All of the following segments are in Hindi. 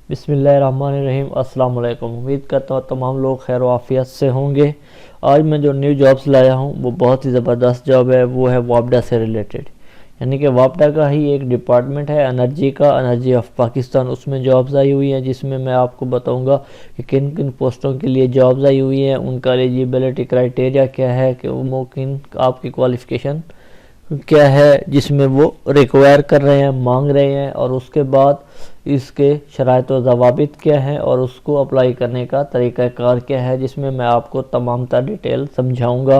बिस्मिल्लाहिर्रहमानिर्रहीम। अस्सलाम वालेकुम। उम्मीद करता हूँ तमाम लोग खैर आफियत से होंगे। आज मैं जो न्यू जॉब्स लाया हूँ वो बहुत ही ज़बरदस्त जॉब है। वो है वापडा से रिलेटेड, यानी कि वापडा का ही एक डिपार्टमेंट है एनर्जी का, एनर्जी ऑफ पाकिस्तान। उसमें जॉब्स आई हुई हैं जिसमें मैं आपको बताऊंगा कि किन किन पोस्टों के लिए जॉब्स आई हुई हैं, उनका एलिजिबिलिटी क्राइटेरिया क्या है, कि वो किन आपकी क्वालिफ़िकेशन क्या है जिसमें वो रिक्वायर कर रहे हैं, मांग रहे हैं, और उसके बाद इसके शराइत व ज़वाबित क्या है और उसको अप्लाई करने का तरीक़ाकार क्या है, जिसमें मैं आपको तमाम तर डिटेल समझाऊंगा।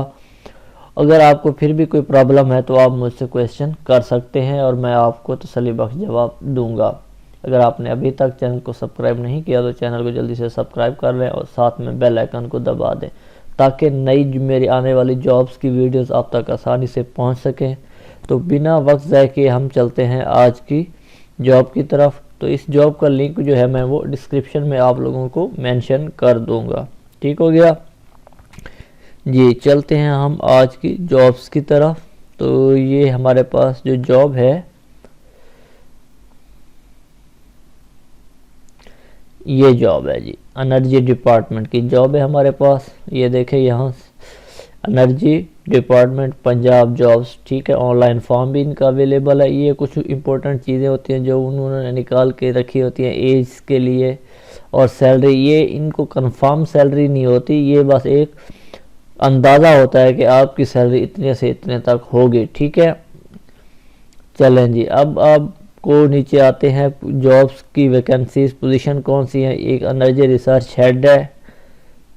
अगर आपको फिर भी कोई प्रॉब्लम है तो आप मुझसे क्वेश्चन कर सकते हैं और मैं आपको तसल्ली बख्श जवाब दूंगा। अगर आपने अभी तक चैनल को सब्सक्राइब नहीं किया तो चैनल को जल्दी से सब्सक्राइब कर लें और साथ में बेल आइकन को दबा दें ताकि नई मेरी आने वाली जॉब्स की वीडियोस आप तक आसानी से पहुंच सकें। तो बिना वक्त ज़ाय किए हम चलते हैं आज की जॉब की तरफ। तो इस जॉब का लिंक जो है मैं वो डिस्क्रिप्शन में आप लोगों को मेंशन कर दूंगा। ठीक हो गया जी, चलते हैं हम आज की जॉब्स की तरफ। तो ये हमारे पास जो जॉब है ये जॉब है जी, एनर्जी डिपार्टमेंट की जॉब है हमारे पास। ये देखें यहाँ एनर्जी डिपार्टमेंट पंजाब जॉब्स, ठीक है। ऑनलाइन फॉर्म भी इनका अवेलेबल है। ये कुछ इंपॉर्टेंट चीज़ें होती हैं जो उन्होंने निकाल के रखी होती हैं एज के लिए, और सैलरी ये इनको कंफर्म सैलरी नहीं होती, ये बस एक अंदाज़ा होता है कि आपकी सैलरी इतने से इतने तक होगी, ठीक है। चलें जी, अब आपको नीचे आते हैं जॉब्स की वैकेंसीज, पोजीशन कौन सी है। एक एनर्जी रिसर्च हेड है,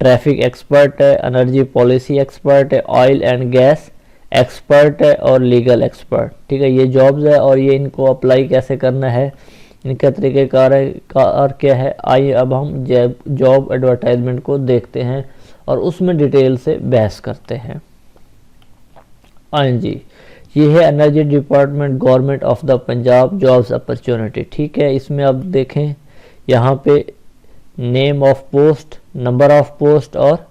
ट्रैफिक एक्सपर्ट है, एनर्जी पॉलिसी एक्सपर्ट है, ऑयल एंड गैस एक्सपर्ट है और लीगल एक्सपर्ट, ठीक है। ये जॉब्स है और ये इनको अप्लाई कैसे करना है, इनका तरीक़ेकार क्या है, आइए अब हम जॉब एडवर्टाइजमेंट को देखते हैं और उसमें डिटेल से बहस करते हैं। जी, ये है energy department government of the Punjab jobs opportunity, ठीक है। इसमें अब देखें यहाँ पे name of post, number of post और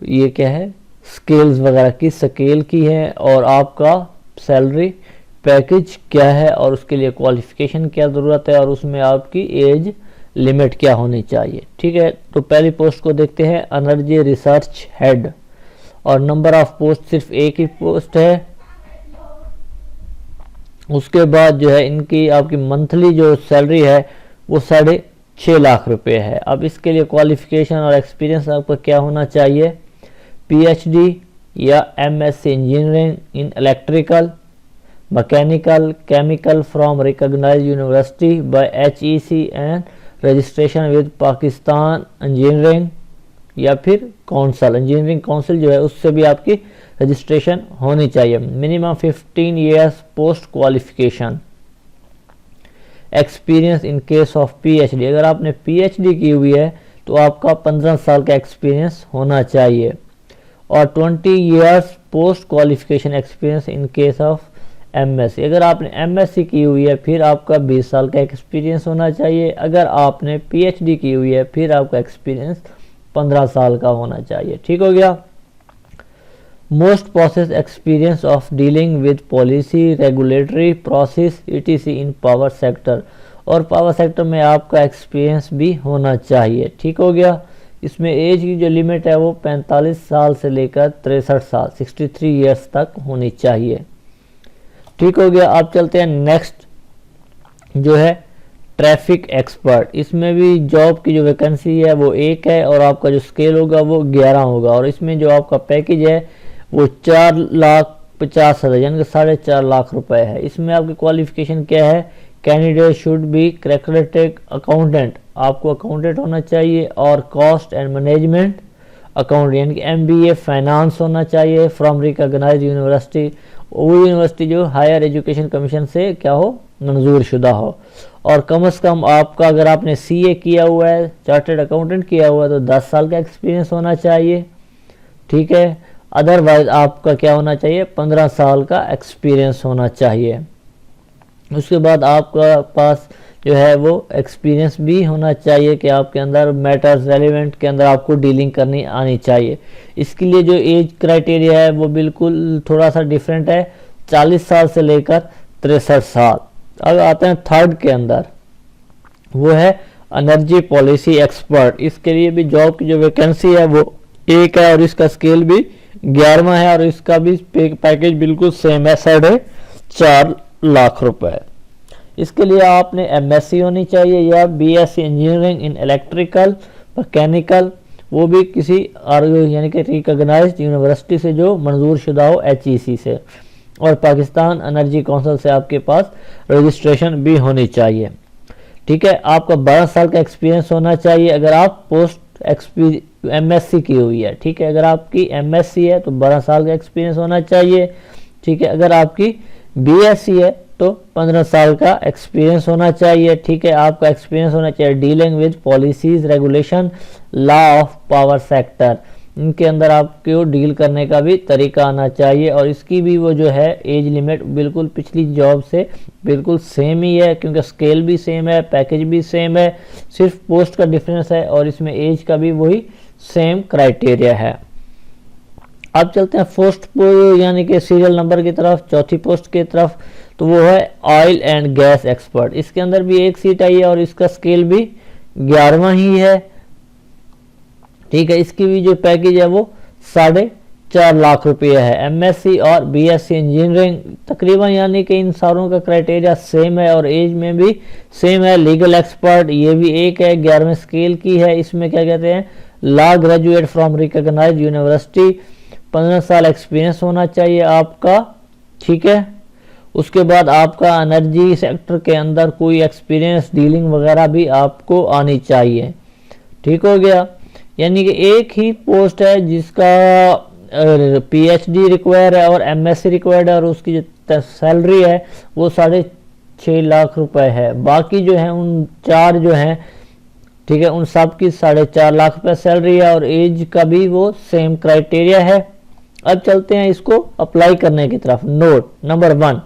ये क्या है स्केल्स वगैरह की स्केल की है, और आपका सैलरी पैकेज क्या है और उसके लिए क्वालिफिकेशन क्या ज़रूरत है और उसमें आपकी एज लिमिट क्या होनी चाहिए, ठीक है। तो पहली पोस्ट को देखते हैं, एनर्जी रिसर्च हेड, और नंबर ऑफ पोस्ट सिर्फ एक ही पोस्ट है। उसके बाद जो है इनकी आपकी मंथली जो सैलरी है वो 6.5 लाख रुपए है। अब इसके लिए क्वालिफिकेशन और एक्सपीरियंस आपका क्या होना चाहिए, पीएचडी या MSc engineering in electrical, mechanical, chemical from recognised university by HEC and registration with Pakistan engineering, या फिर काउंसिल, इंजीनियरिंग काउंसिल जो है उससे भी आपकी रजिस्ट्रेशन होनी चाहिए। Minimum 15 years post qualification, experience in case of PhD, अगर आपने पीएचडी की हुई है तो आपका 15 साल का एक्सपीरियंस होना चाहिए, और 20 years post qualification experience in case of MSc, अगर आपने एमएससी की हुई है फिर आपका 20 साल का एक्सपीरियंस होना चाहिए। अगर आपने पीएचडी की हुई है फिर आपका एक्सपीरियंस 15 साल का होना चाहिए, ठीक हो गया। Most process experience of dealing with policy, regulatory process etc in power sector, और पावर सेक्टर में आपका एक्सपीरियंस भी होना चाहिए, ठीक हो गया। इसमें एज की जो लिमिट है वो 45 साल से लेकर 63 साल 63 ईयर्स तक होनी चाहिए, ठीक हो गया। अब चलते हैं नेक्स्ट जो है ट्रैफिक एक्सपर्ट। इसमें भी जॉब की जो वैकेंसी है वो एक है और आपका जो स्केल होगा वो 11 होगा, और इसमें जो आपका पैकेज है वो 4,50,000 यानी कि 4.5 लाख रुपए है। इसमें आपकी क्वालिफिकेशन क्या है, candidate should be credited accountant, आपको अकाउंटेंट होना चाहिए, और कॉस्ट एंड मैनेजमेंट अकाउंट यानी कि एमबीए फाइनेंस होना चाहिए फ्रॉम रिकॉग्नाइज्ड यूनिवर्सिटी, वो यूनिवर्सिटी जो हायर एजुकेशन कमीशन से क्या हो, मंजूर शुदा हो, और कम से कम आपका अगर आपने सीए किया हुआ है, चार्टर्ड अकाउंटेंट किया हुआ है तो 10 साल का एक्सपीरियंस होना चाहिए, ठीक है। अदरवाइज आपका क्या होना चाहिए, 15 साल का एक्सपीरियंस होना चाहिए। उसके बाद आपका पास जो है वो एक्सपीरियंस भी होना चाहिए कि आपके अंदर मैटर्स रेलिवेंट के अंदर आपको डीलिंग करनी आनी चाहिए। इसके लिए जो एज क्राइटेरिया है वो बिल्कुल थोड़ा सा डिफरेंट है, 40 साल से लेकर 63 साल। अब आते हैं थर्ड के अंदर, वो है एनर्जी पॉलिसी एक्सपर्ट। इसके लिए भी जॉब की जो वैकेंसी है वो एक है और इसका स्केल भी 11वां है और इसका भी पैकेज बिल्कुल सेम है, 4.5 लाख रुपए। इसके लिए आपने एमएससी होनी चाहिए या BSc engineering in electrical mechanical, वो भी किसी यानी कि रिकॉग्नाइज्ड यूनिवर्सिटी से जो मंजूर शुदा हो एचईसी से, और पाकिस्तान एनर्जी काउंसिल से आपके पास रजिस्ट्रेशन भी होनी चाहिए। ठीक है, आपका 12 साल का एक्सपीरियंस होना चाहिए अगर आप पोस्ट एमएससी की हुई है। ठीक है, अगर आपकी एमएससी है तो 12 साल का एक्सपीरियंस होना चाहिए। ठीक है, अगर आपकी बीएससी है तो 15 साल का एक्सपीरियंस होना चाहिए। ठीक है, आपका एक्सपीरियंस होना चाहिए dealing with policies regulation law of power sector, इनके अंदर आपको डील करने का भी तरीका आना चाहिए। और इसकी भी वो जो है एज लिमिट बिल्कुल पिछली जॉब से बिल्कुल सेम ही है, क्योंकि स्केल भी सेम है, पैकेज भी सेम है, सिर्फ पोस्ट का डिफरेंस है और इसमें एज का भी वही सेम क्राइटेरिया है। अब चलते हैं पोस्ट यानी कि सीरियल नंबर की तरफ, चौथी पोस्ट की तरफ, तो वो है ऑयल एंड गैस एक्सपर्ट। इसके अंदर भी एक सीट आई है और इसका स्केल भी 11वां ही है। ठीक है, इसकी भी जो पैकेज है वो 4.5 लाख रुपये है। एमएससी और बीएससी इंजीनियरिंग तकरीबन यानी कि इन सारों का क्राइटेरिया सेम है और एज में भी सेम है। लीगल एक्सपर्ट ये भी एक है, 11वें स्केल की है। इसमें क्या कहते हैं, law graduate from recognised university, 15 साल एक्सपीरियंस होना चाहिए आपका। ठीक है, उसके बाद आपका एनर्जी सेक्टर के अंदर कोई एक्सपीरियंस डीलिंग वगैरह भी आपको आनी चाहिए। ठीक हो गया, यानी कि एक ही पोस्ट है जिसका पीएचडी रिक्वायर है और एमएससी रिक्वायर्ड है और उसकी जो सैलरी है वो 6.5 लाख रुपए है। बाकी जो है उन 4 जो हैं, ठीक है, उन सब की 4.5 लाख रुपए सैलरी है और एज का भी वो सेम क्राइटेरिया है। अब चलते हैं इसको अप्लाई करने की तरफ। Note number 1,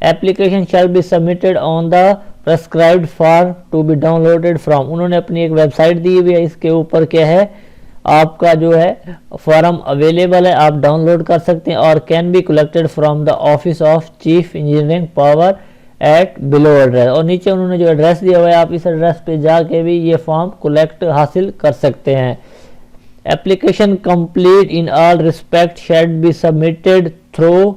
application shall be submitted on the prescribed form to be downloaded from. उन्होंने अपनी एक वेबसाइट दी हुई है, इसके ऊपर क्या है, आपका जो है फॉर्म अवेलेबल है, आप डाउनलोड कर सकते हैं। और can be collected from the office of chief engineering power at below address. और नीचे उन्होंने जो एड्रेस दिया हुआ है, आप इस एड्रेस पे जाके भी ये फॉर्म कलेक्ट हासिल कर सकते हैं। Application complete in all respect shall be submitted through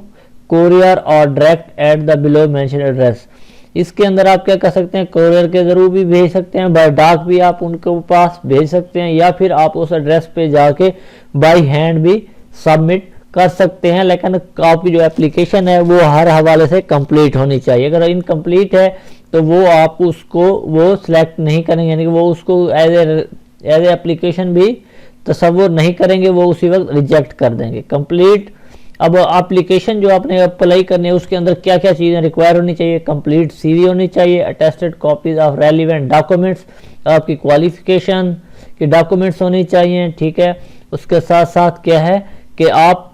courier और direct at the below mention address. इसके अंदर आप क्या कर सकते हैं, कोरियर के जरूर भी भेज सकते हैं, बाय डाक भी आप उनके पास भेज सकते हैं, या फिर आप उस एड्रेस पे जाके बाय हैंड भी सबमिट कर सकते हैं। लेकिन आपकी जो एप्लीकेशन है वो हर हवाले से कंप्लीट होनी चाहिए। अगर इनकम्प्लीट है तो वो आप उसको वो सिलेक्ट नहीं करेंगे, यानी कि वो उसको एज एप्लीकेशन भी तस्वुर नहीं करेंगे, वो उसी वक्त रिजेक्ट कर देंगे। कंप्लीट, अब एप्लीकेशन जो आपने अप्लाई करनी है उसके अंदर क्या क्या चीज़ें रिक्वायर होनी चाहिए, कंप्लीट सीवी होनी चाहिए, attested copies of relevant documents, आपकी क्वालिफिकेशन के डॉक्यूमेंट्स होनी चाहिए। ठीक है, उसके साथ साथ क्या है कि आप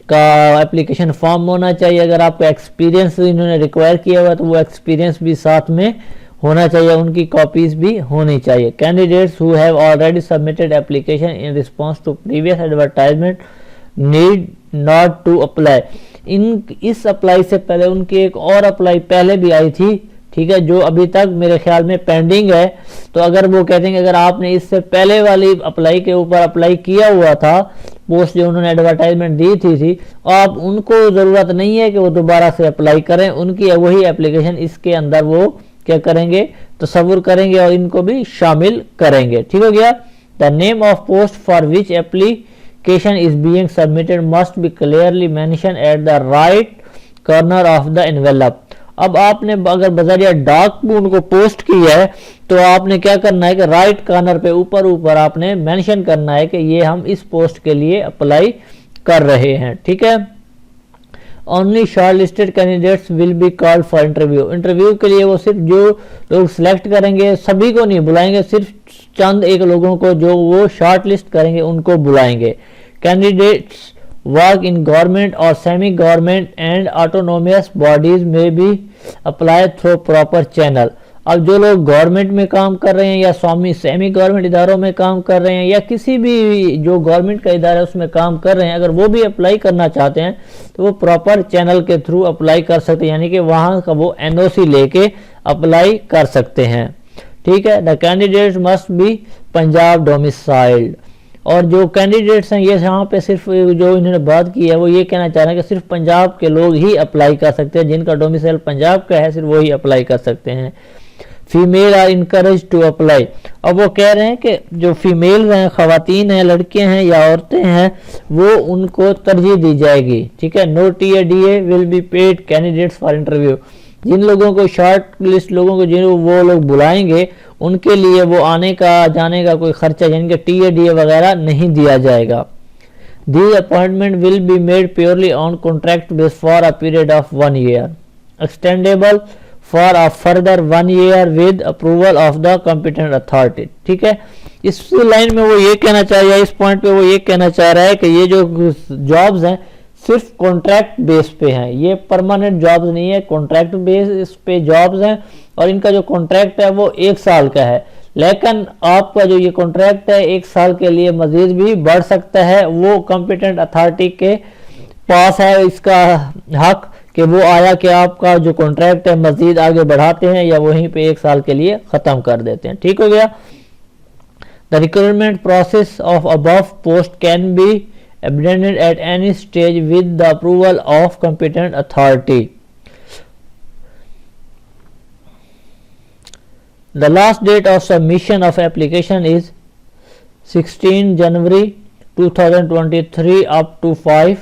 का एप्लीकेशन फॉर्म होना चाहिए। अगर आपका एक्सपीरियंस इन्होंने रिक्वायर किया हुआ है तो वो एक्सपीरियंस भी साथ में होना चाहिए, उनकी कॉपीज भी होनी चाहिए। Candidates who have already submitted application in response to previous advertisement need not to apply. इस अप्लाई से पहले उनकी एक और अप्लाई पहले भी आई थी, ठीक है, जो अभी तक मेरे ख्याल में पेंडिंग है। तो अगर वो कहते हैं कि अगर आपने इससे पहले वाली अप्लाई के ऊपर अप्लाई किया हुआ था, पोस्ट जो उन्होंने एडवर्टाइजमेंट दी थी, आप उनको ज़रूरत नहीं है कि वो दोबारा से अप्लाई करें, उनकी वही एप्लीकेशन इसके अंदर वो क्या करेंगे, तस्वुर करेंगे और इनको भी शामिल करेंगे। ठीक हो गया। The name of post for which application is being submitted must be clearly mention at the right corner of the envelope. अब आपने अगर बजरिया डाक उनको पोस्ट की है तो आपने क्या करना है कि राइट कॉर्नर पे ऊपर आपने मेंशन करना है कि ये हम इस पोस्ट के लिए अप्लाई कर रहे हैं। ठीक है। Only short listed candidates will be called for interview. Interview के लिए वो सिर्फ जो लोग सिलेक्ट करेंगे सभी को नहीं बुलाएंगे, सिर्फ चंद एक लोगों को जो वो शॉर्ट लिस्ट करेंगे उनको बुलाएंगे। कैंडिडेट्स वर्क इन गवर्नमेंट और सेमी गवर्नमेंट एंड ऑटोनोमियस बॉडीज में भी अप्लाई थ्रू प्रॉपर चैनल। अब जो लोग गवर्नमेंट में काम कर रहे हैं या सेमी गवर्नमेंट इदारों में काम कर रहे हैं या किसी भी जो गवर्नमेंट का इदारा है उसमें काम कर रहे हैं, अगर वो भी अप्लाई करना चाहते हैं तो वो प्रॉपर चैनल के थ्रू अप्लाई कर सकते हैं, यानी कि वहाँ का वो एनओसी लेके अप्लाई कर सकते हैं। ठीक है। The candidate must be Punjab domiciled. और जो कैंडिडेट्स हैं ये यहाँ पे सिर्फ जो इन्होंने बात की है वो ये कहना चाह रहे हैं कि सिर्फ पंजाब के लोग ही अप्लाई कर सकते हैं, जिनका डोमिसाइल पंजाब का है सिर्फ वही अप्लाई कर सकते हैं। Female are encourage to apply. अब वो कह रहे हैं कि जो फीमेल हैं, खवातीन हैं, लड़कियां हैं या औरतें हैं, वो उनको तरजीह दी जाएगी। ठीक है। No TA will be paid candidates for interview. जिन लोगों को शॉर्ट लिस्ट लोगों को जिन वो लोग बुलाएंगे उनके लिए वो आने का जाने का कोई खर्चा यानी कि टीए वगैरह नहीं दिया जाएगा। These appointment will be made purely on contract base for a period of 1 year, extendable for a further 1 year with approval of the competent authority। ठीक है। इस लाइन में वो ये कहना चाह रहा है, इस पॉइंट पे वो ये कहना चाह रहा है कि ये जो जॉब्स हैं सिर्फ कॉन्ट्रैक्ट बेस पे हैं, ये परमानेंट जॉब्स नहीं है, कॉन्ट्रैक्ट बेस पे जॉब्स हैं और इनका जो कॉन्ट्रैक्ट है वो 1 साल का है। लेकिन आपका जो ये कॉन्ट्रैक्ट है 1 साल के लिए मजीद भी बढ़ सकता है, वो कॉम्पिटेंट अथॉरिटी के पास है इसका हक कि वो आया कि आपका जो कॉन्ट्रैक्ट है मजीद आगे बढ़ाते हैं या वहीं पे 1 साल के लिए ख़त्म कर देते हैं। ठीक हो गया। The recruitment process of above post can be abandoned at any stage with the approval of competent authority. The last date of submission of application is 16 January 2023 up to 5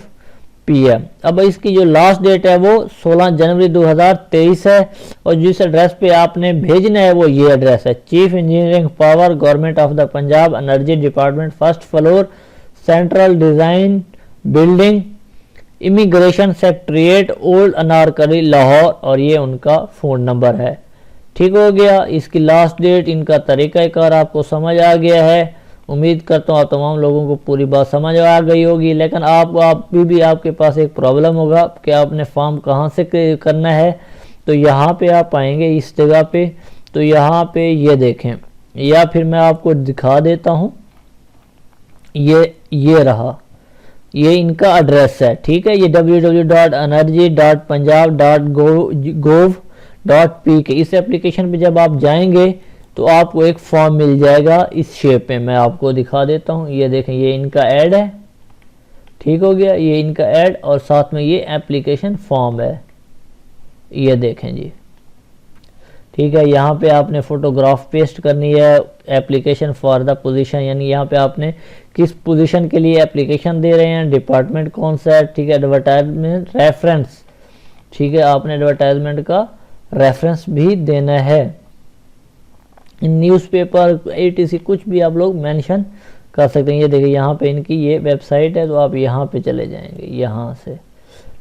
PM। अब इसकी जो लास्ट डेट है वो 16 जनवरी 2023 है और जिस एड्रेस पे आपने भेजना है वो ये एड्रेस है, chief engineering power government of the Punjab energy department, first floor, central design building, immigration secretariat, old Anarkali, Lahore, और ये उनका फ़ोन नंबर है। ठीक हो गया। इसकी लास्ट डेट, इनका तरीक़ाकार आपको समझ आ गया है। उम्मीद करता हूँ आप तमाम लोगों को पूरी बात समझ आ गई होगी। लेकिन आप भी आपके पास एक प्रॉब्लम होगा कि आपने फॉर्म कहाँ से करना है। तो यहाँ पे आप आएंगे इस जगह पे, तो यहाँ पे ये देखें, या फिर मैं आपको दिखा देता हूँ, ये रहा, ये इनका एड्रेस है। ठीक है। ये www.energy.punjab.gov.pk इस एप्लीकेशन पे जब आप जाएंगे तो आपको एक फॉर्म मिल जाएगा इस शेप में। मैं आपको दिखा देता हूँ, ये देखें, ये इनका ऐड है। ठीक हो गया। ये इनका ऐड और साथ में ये एप्लीकेशन फॉर्म है, ये देखें जी। ठीक है। यहाँ पे आपने फोटोग्राफ पेस्ट करनी है, एप्लीकेशन फॉर द पोजीशन, यानी यहाँ पे आपने किस पोजीशन के लिए एप्लीकेशन दे रहे हैं, डिपार्टमेंट कौन सा है। ठीक है। एडवर्टाइजमेंट रेफरेंस, ठीक है, आपने एडवर्टाइजमेंट का रेफरेंस भी देना है। न्यूज़पेपर ATC कुछ भी आप लोग मेंशन कर सकते हैं। ये देखिए यहाँ पे इनकी ये वेबसाइट है, तो आप यहाँ पे चले जाएंगे यहाँ से।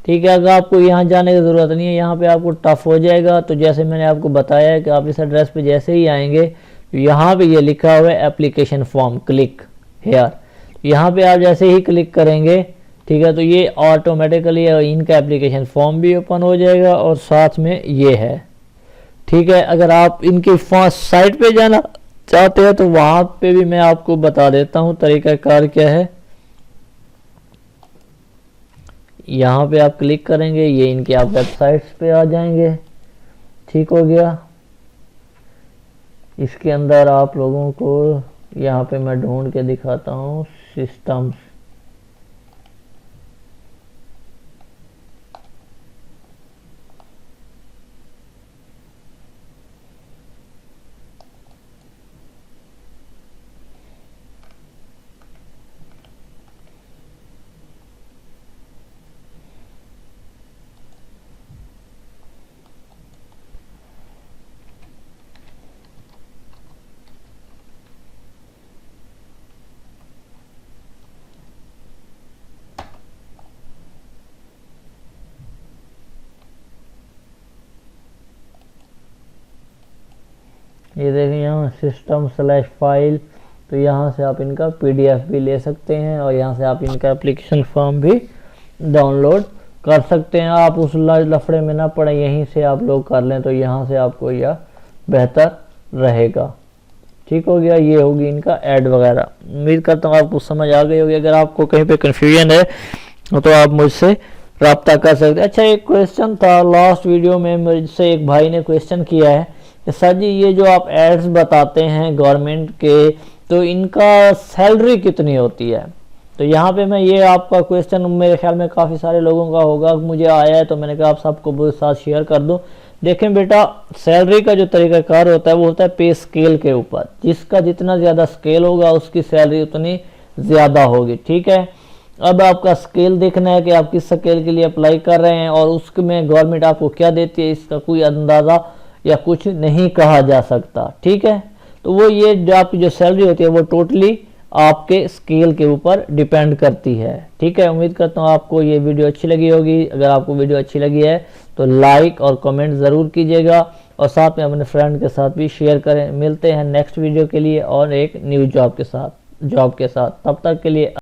ठीक है। अगर आपको यहाँ जाने की ज़रूरत नहीं है, यहाँ पे आपको टफ हो जाएगा। तो जैसे मैंने आपको बताया है कि आप इस एड्रेस पे जैसे ही आएंगे तो यहाँ पे ये लिखा हुआ है एप्लीकेशन फॉर्म, क्लिक हेयर। यहाँ पे आप जैसे ही क्लिक करेंगे, ठीक है, तो ये ऑटोमेटिकली इनका एप्लीकेशन फॉर्म भी ओपन हो जाएगा और साथ में ये है। ठीक है। अगर आप इनकी साइट पे जाना चाहते हैं तो वहाँ पे भी मैं आपको बता देता हूँ तरीक़ाकार क्या है। यहाँ पे आप क्लिक करेंगे, ये इनके आप वेबसाइट्स पे आ जाएंगे। ठीक हो गया। इसके अंदर आप लोगों को यहाँ पे मैं ढूंढ के दिखाता हूँ सिस्टम्स। ये देखें यहाँ system/file, तो यहाँ से आप इनका PDF भी ले सकते हैं और यहाँ से आप इनका एप्लीकेशन फॉर्म भी डाउनलोड कर सकते हैं। आप उस लफड़े में ना पड़े, यहीं से आप लोग कर लें तो यहाँ से आपको यह बेहतर रहेगा। ठीक हो गया। ये होगी इनका ऐड वगैरह। उम्मीद करता हूँ आपको समझ आ गई होगी। अगर आपको कहीं पे कन्फ्यूजन है तो आप मुझसे रब्ता कर सकते हैं। अच्छा, एक क्वेश्चन था लास्ट वीडियो में, मुझसे एक भाई ने क्वेश्चन किया है सर जी ये जो आप एड्स बताते हैं गवर्नमेंट के, तो इनका सैलरी कितनी होती है? तो यहाँ पे मैं ये आपका क्वेश्चन मेरे ख्याल में काफ़ी सारे लोगों का होगा, मुझे आया है तो मैंने कहा आप सबको साथ शेयर कर दूँ। देखें बेटा, सैलरी का जो तरीकाकार होता है वो होता है पे स्केल के ऊपर। जिसका जितना ज़्यादा स्केल होगा उसकी सैलरी उतनी ज़्यादा होगी, ठीक है। अब आपका स्केल देखना है कि आप किस स्केल के लिए अप्लाई कर रहे हैं और उसमें गवर्नमेंट आपको क्या देती है, इसका कोई अंदाज़ा या कुछ नहीं कहा जा सकता, ठीक है। तो वो ये जो आपकी जो सैलरी होती है वो टोटली आपके स्केल के ऊपर डिपेंड करती है, ठीक है। उम्मीद करता हूँ आपको ये वीडियो अच्छी लगी होगी। अगर आपको वीडियो अच्छी लगी है तो लाइक और कमेंट ज़रूर कीजिएगा और साथ में अपने फ्रेंड के साथ भी शेयर करें। मिलते हैं नेक्स्ट वीडियो के लिए और एक न्यू जॉब के साथ। तब तक के लिए